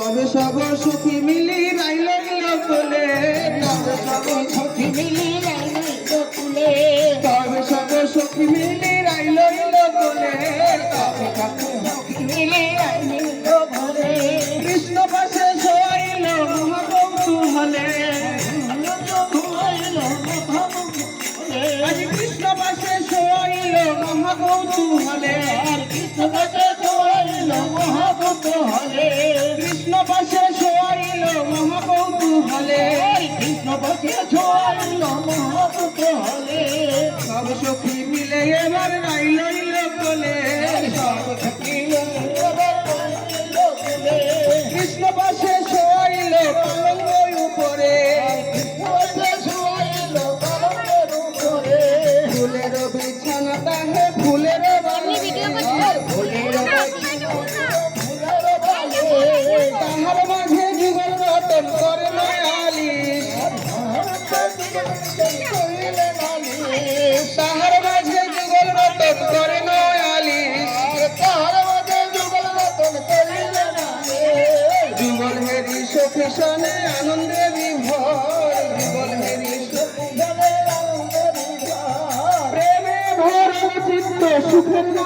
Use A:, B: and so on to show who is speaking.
A: তবে সব সুখী মিলি রাইল কোলে, তবে সব সুখী মিলি রাইল কোলে, তবে সব সুখী মিলি রাইল কোলে, তবে সব সুখী মিলি রাইল কোলে। কৃষ্ণ পাশে শোয়াইল মহাকৌতূহলে, আজ কৃষ্ণ পাশে শোয়াইল মহাকৌতূহলে, কৃষ্ণ পাশে শোয়াইল মহাকৌতূহলে, কৃষ্ণ পাশে শোয়াইল মহাকৌতূহলে, কৃষ্ণ পাশে শোয়াইল মহাকৌতূহলে। সব সখী মিলে এবার রাইল কোলে, সব সখী কৃষ্ণ পাশে শোয়াইল পালঙ্গের উপরে, ফুলের বিছানা তাহে ফুলের বালি, তাহার মাঝে যুগল রতন করে মায়ালিশ, তাহার মাঝে যুগল রতন করে মায়ালিশ, তাহার মাঝে যুগল রতন করিলে যুগল হেরি সখী শোনে আনন্দে বিভোর, যুগল হেরি সখী শোনে আনন্দে বিভোর, প্রেমে ভরা চিত্ত সুখের